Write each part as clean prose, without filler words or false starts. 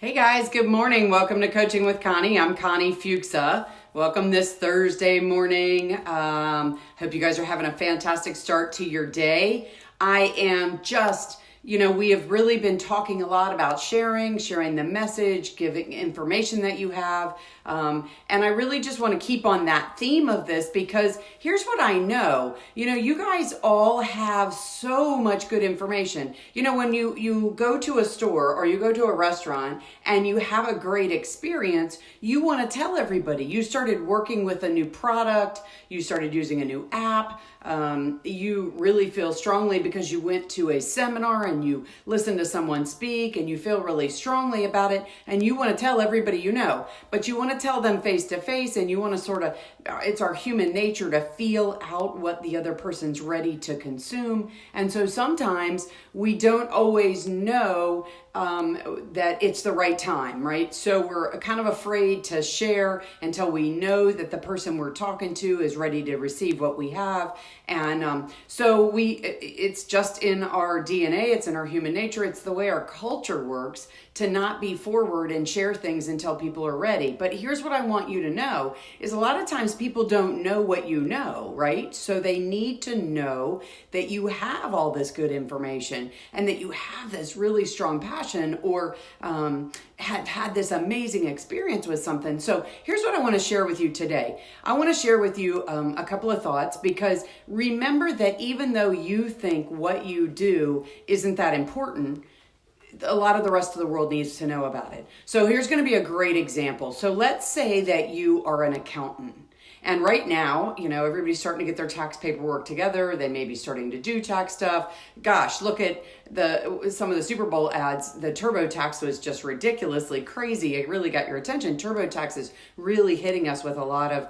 Hey guys, good morning. Welcome to Coaching with Connie. I'm Connie Fuksa. Welcome this Thursday morning. Hope you guys are having a fantastic start to your day. I am just, we have really been talking a lot about sharing the message, giving information that you have. And I really just want to keep on that theme of this because here's what I know. You guys all have so much good information. When you go to a store or you go to a restaurant and you have a great experience, you want to tell everybody. You started working with a new product, you started using a new app, you really feel strongly because you went to a seminar and you listened to someone speak and you feel really strongly about it and you want to tell everybody you know, but you want to tell them face to face and you want to it's our human nature to feel out what the other person's ready to consume. And so sometimes we don't always know that it's the right time, right? So we're kind of afraid to share until we know that the person we're talking to is ready to receive what we have. And it's just in our DNA, it's in our human nature, it's the way our culture works to not be forward and share things until people are ready. But here's what I want you to know is a lot of times people don't know what you know, right? So they need to know that you have all this good information and that you have this really strong passion or have had this amazing experience with something. So here's what I want to share with you today. I want to share with you a couple of thoughts because remember that even though you think what you do isn't that important, a lot of the rest of the world needs to know about it. So here's going to be a great example. So let's say that you are an accountant. And right now, everybody's starting to get their tax paperwork together. They may be starting to do tax stuff. Gosh, look at some of the Super Bowl ads. The TurboTax was just ridiculously crazy. It really got your attention. TurboTax is really hitting us with a lot of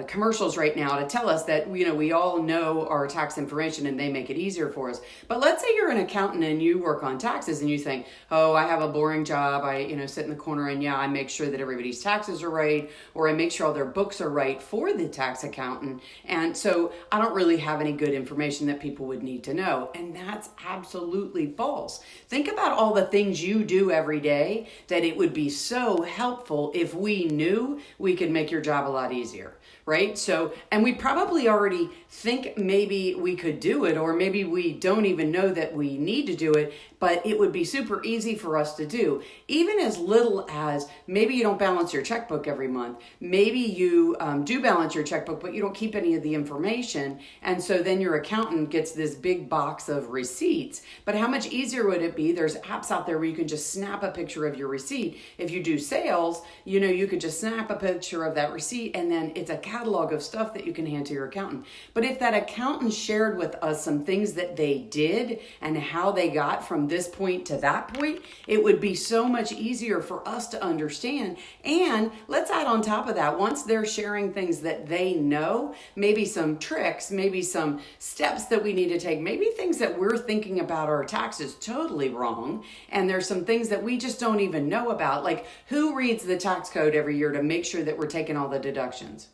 commercials right now to tell us that we all know our tax information and they make it easier for us. But let's say you're an accountant and you work on taxes and you think, oh, I have a boring job. I sit in the corner and I make sure that everybody's taxes are right, or I make sure all their books are right for the tax accountant. And so I don't really have any good information that people would need to know. And that's absolutely false. Think about all the things you do every day that it would be so helpful if we knew we could make your job a lot easier, right? So, and we probably already think maybe we could do it, or maybe we don't even know that we need to do it, but it would be super easy for us to do. Even as little as maybe you don't balance your checkbook every month. Maybe you do balance your checkbook, but you don't keep any of the information. And so then your accountant gets this big box of receipts. But how much easier would it be? There's apps out there where you can just snap a picture of your receipt. If you do sales, you could just snap a picture of that receipt and then it's a catalog of stuff that you can hand to your accountant. But if that accountant shared with us some things that they did and how they got from this point to that point, it would be so much easier for us to understand. And let's add on top of that, once they're sharing things that they know, maybe some tricks, maybe some steps that we need to take, maybe things that we're thinking about our taxes totally wrong. And there's some things that we just don't even know about. Like, who reads the tax code every year to make sure that we're taking all the deductions?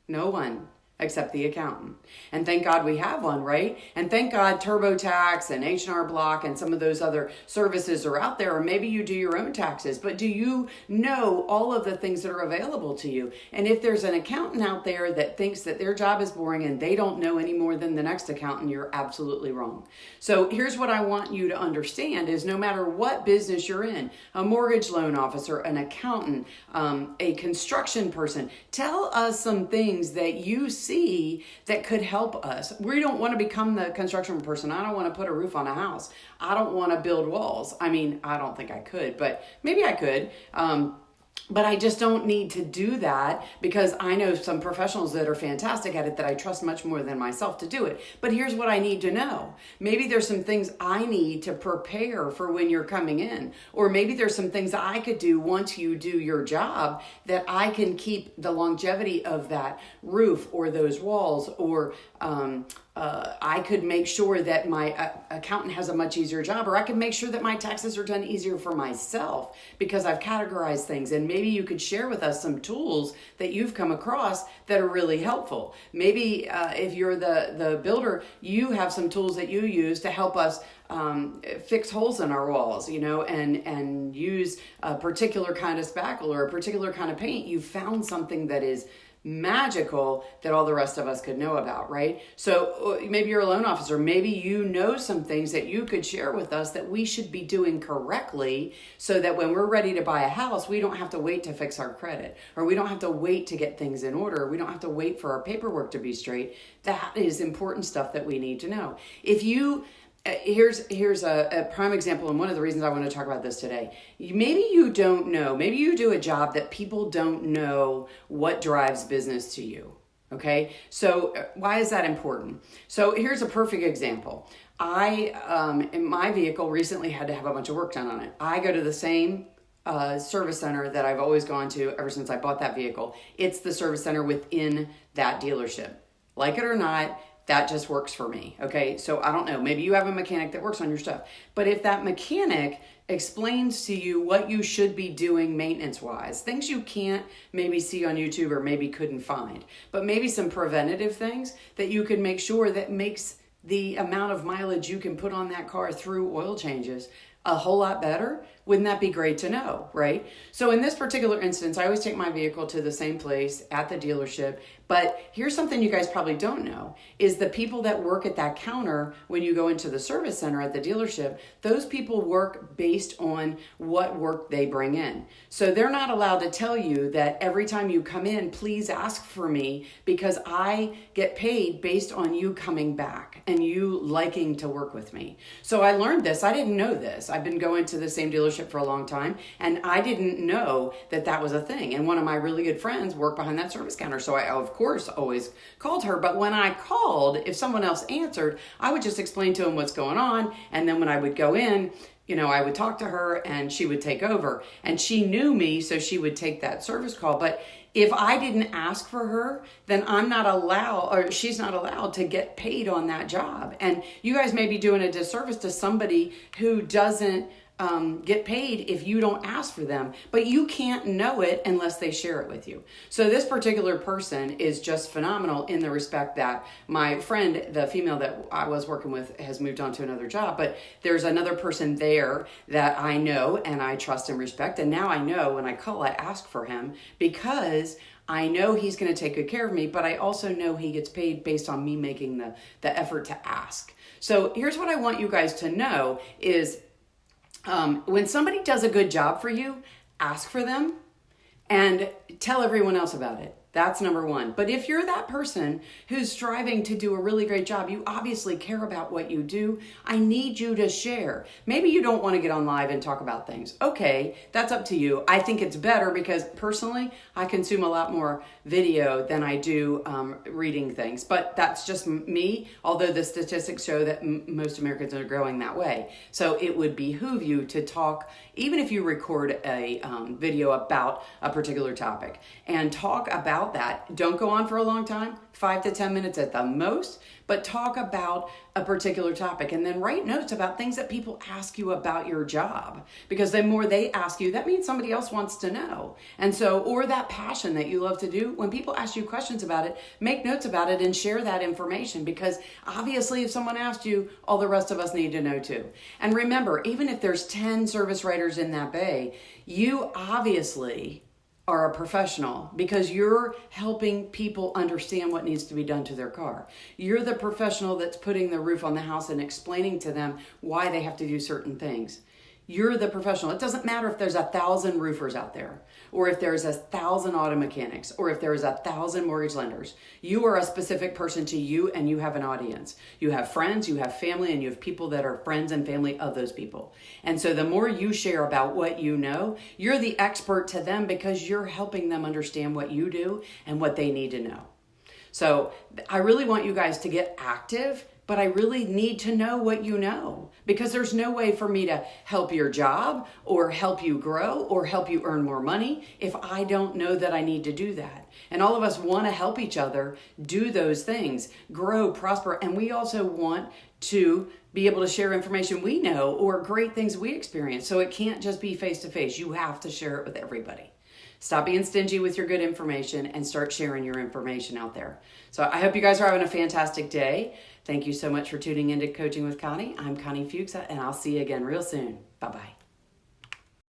No one. Except the accountant. And thank God we have one, right? And thank God TurboTax and H&R Block and some of those other services are out there, or maybe you do your own taxes, but do you know all of the things that are available to you? And if there's an accountant out there that thinks that their job is boring and they don't know any more than the next accountant, you're absolutely wrong. So here's what I want you to understand is no matter what business you're in, a mortgage loan officer, an accountant, a construction person, tell us some things that you see that could help us. We don't want to become the construction person. I don't want to put a roof on a house. I don't want to build walls. I mean, I don't think I could, but maybe I could. But I just don't need to do that because I know some professionals that are fantastic at it that I trust much more than myself to do it. But here's what I need to know. Maybe there's some things I need to prepare for when you're coming in. Or maybe there's some things I could do once you do your job that I can keep the longevity of that roof or those walls or I could make sure that my accountant has a much easier job, or I could make sure that my taxes are done easier for myself because I've categorized things. And maybe you could share with us some tools that you've come across that are really helpful. Maybe if you're the builder, you have some tools that you use to help us fix holes in our walls, and use a particular kind of spackle or a particular kind of paint. You found something that is magical that all the rest of us could know about, right? So maybe you're a loan officer. Maybe you know some things that you could share with us that we should be doing correctly so that when we're ready to buy a house, we don't have to wait to fix our credit, or we don't have to wait to get things in order. We don't have to wait for our paperwork to be straight. That is important stuff that we need to know. If you here's a prime example, and one of the reasons I want to talk about this today. Maybe you don't know, maybe you do a job that people don't know what drives business to you. Okay, so why is that important? So here's a perfect example. In my vehicle recently had to have a bunch of work done on it. I go to the same service center that I've always gone to ever since I bought that vehicle. It's the service center within that dealership. Like it or not, that just works for me. Okay, so I don't know, maybe you have a mechanic that works on your stuff, but if that mechanic explains to you what you should be doing maintenance wise, things you can't maybe see on YouTube or maybe couldn't find, but maybe some preventative things that you can make sure that makes the amount of mileage you can put on that car through oil changes a whole lot better, wouldn't that be great to know, right? So in this particular instance, I always take my vehicle to the same place at the dealership. But here's something you guys probably don't know, is the people that work at that counter when you go into the service center at the dealership, those people work based on what work they bring in. So they're not allowed to tell you that every time you come in, please ask for me, because I get paid based on you coming back and you liking to work with me. So I learned this. I didn't know this. I've been going to the same dealership for a long time, and I didn't know that that was a thing. And one of my really good friends worked behind that service counter. So I, of course, always called her. But when I called, if someone else answered, I would just explain to them what's going on. And then when I would go in, I would talk to her and she would take over. And she knew me, so she would take that service call. But if I didn't ask for her, then I'm not allowed, or she's not allowed to get paid on that job. And you guys may be doing a disservice to somebody who doesn't get paid if you don't ask for them, but you can't know it unless they share it with you. So this particular person is just phenomenal in the respect that my friend, the female that I was working with, has moved on to another job, but there's another person there that I know and I trust and respect. And now I know when I call, I ask for him because I know he's going to take good care of me, but I also know he gets paid based on me making the effort to ask. So here's what I want you guys to know is, when somebody does a good job for you, ask for them and tell everyone else about it. That's number one. But if you're that person who's striving to do a really great job, you obviously care about what you do. I need you to share. Maybe you don't want to get on live and talk about things. Okay, that's up to you. I think it's better because personally, I consume a lot more video than I do reading things. But that's just me, although the statistics show that most Americans are growing that way. So it would behoove you to talk, even if you record a video about a particular topic, and talk about that. Don't go on for a long time, 5 to 10 minutes at the most, but talk about a particular topic and then write notes about things that people ask you about your job, because the more they ask you, that means somebody else wants to know. And so, or that passion that you love to do, when people ask you questions about it, make notes about it and share that information, because obviously if someone asked you, all the rest of us need to know too. And remember, even if there's 10 service writers in that bay, you obviously are a professional because you're helping people understand what needs to be done to their car. You're the professional that's putting the roof on the house and explaining to them why they have to do certain things. You're the professional. It doesn't matter if there's 1,000 roofers out there, or if there's 1,000 auto mechanics, or if there's 1,000 mortgage lenders. You are a specific person to you, and you have an audience. You have friends, you have family, and you have people that are friends and family of those people. And so the more you share about what you know, you're the expert to them because you're helping them understand what you do and what they need to know. So I really want you guys to get active, but I really need to know what you know, because there's no way for me to help your job or help you grow or help you earn more money if I don't know that I need to do that. And all of us want to help each other do those things, grow, prosper, and we also want to be able to share information we know or great things we experience. So it can't just be face to face. You have to share it with everybody. Stop being stingy with your good information and start sharing your information out there. So I hope you guys are having a fantastic day. Thank you so much for tuning into Coaching with Connie. I'm Connie Fuksa, and I'll see you again real soon. Bye-bye.